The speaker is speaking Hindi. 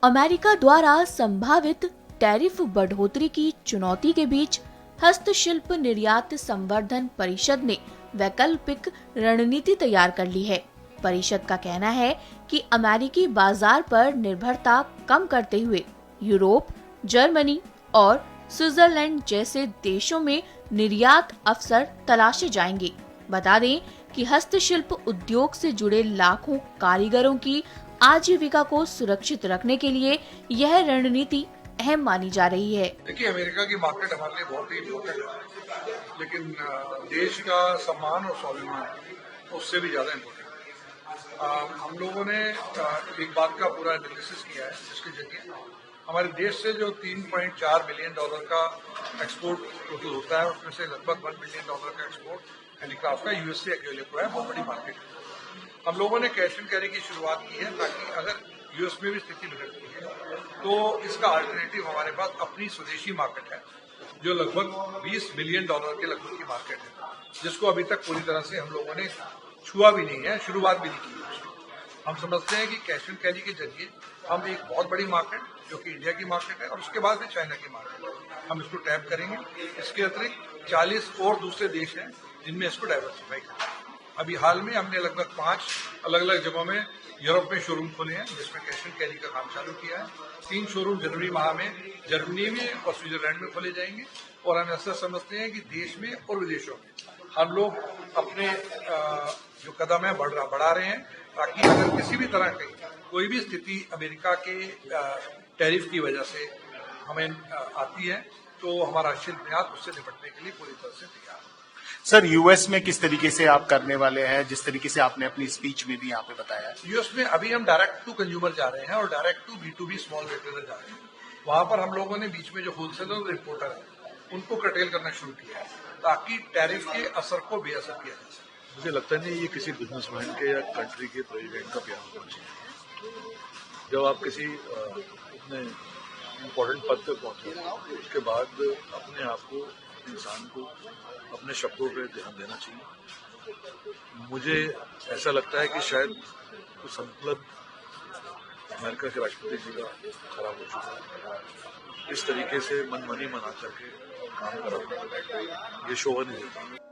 अमेरिका द्वारा संभावित टैरिफ बढ़ोतरी की चुनौती के बीच हस्तशिल्प निर्यात संवर्धन परिषद ने वैकल्पिक रणनीति तैयार कर ली है। परिषद का कहना है कि अमेरिकी बाजार पर निर्भरता कम करते हुए यूरोप, जर्मनी और स्विट्जरलैंड जैसे देशों में निर्यात अवसर तलाशे जाएंगे। बता दें कि हस्तशिल्प उद्योग से जुड़े लाखों कारीगरों की आजीविका को सुरक्षित रखने के लिए यह रणनीति अहम मानी जा रही है। देखिए, अमेरिका की मार्केट हमारे लिए बहुत ही इम्पोर्टेंट है, लेकिन देश का सम्मान और स्वाभिमान उससे भी ज्यादा इम्पोर्टेंट है। हम लोगों ने एक बात का पूरा एनालिसिस किया है, जिसके जरिए हमारे देश से जो $3.4 बिलियन का एक्सपोर्ट टोटल होता है, उसमें से लगभग $1 बिलियन का एक्सपोर्ट हैंडीक्राफ्ट का यूएसए अकेले को है। बहुत बड़ी मार्केट है। हम लोगों ने कैश एंड कैरी की शुरुआत की है, ताकि अगर यूएस में भी स्थिति बिगड़ती है तो इसका अल्टरनेटिव हमारे पास अपनी स्वदेशी मार्केट है, जो लगभग $20 बिलियन के लगभग की मार्केट है, जिसको अभी तक पूरी तरह से हम लोगों ने छुआ भी नहीं है, शुरुआत भी नहीं की है। हम समझते हैं कि कैश एंड कैरी के जरिए हम एक बहुत बड़ी मार्केट, जो कि इंडिया की मार्केट है और उसके बाद में चाइना की मार्केट है, हम इसको टैप करेंगे। इसके अतिरिक्त 40 और दूसरे देश हैं जिनमें इसको डाइवर्सिफाई करेंगे। अभी हाल में हमने लगभग 5 अलग अलग जगहों में यूरोप में शोरूम खोले हैं, जिसमें कैश एंड कैरी का काम चालू किया है। 3 शोरूम जनवरी माह में जर्मनी में और स्विट्जरलैंड में खोले जाएंगे। और हम ऐसा समझते हैं कि देश में और विदेशों में हम लोग अपने जो कदम है बढ़ा रहे हैं, ताकि अगर किसी भी तरह की कोई भी स्थिति अमेरिका के टैरिफ की वजह से हमें आती है, तो हमारा शिल्प निर्यात उससे निपटने के लिए पूरी तरह से तैयार है। सर, यूएस में किस तरीके से आप करने वाले हैं, जिस तरीके से आपने अपनी स्पीच में भी यहाँ पे बताया है? यूएस में अभी हम डायरेक्ट टू कंज्यूमर जा रहे हैं और direct to B2B small retailer जा रहे हैं। वहां पर हम लोगों ने बीच में जो होलसेलर और इम्पोर्टर है, उनको कर्टेल करना शुरू किया है, ताकि टैरिफ के असर को बेअसर किया जा सके। मुझे लगता नहीं ये किसी बिजनेसमैन के या कंट्री के प्रेसिडेंट का प्यार होना चाहिए। जब आप किसी इतने इम्पोर्टेंट पद पे पहुंचे, उसके बाद अपने आप को, इंसान को अपने शब्दों पे ध्यान देना चाहिए। मुझे ऐसा लगता है कि शायद कुछ संकल्प अमेरिका के राष्ट्रपति जी का खराब हो चुका है। इस तरीके से मनमानी मना करके काम कराना ये शोभा नहीं देता।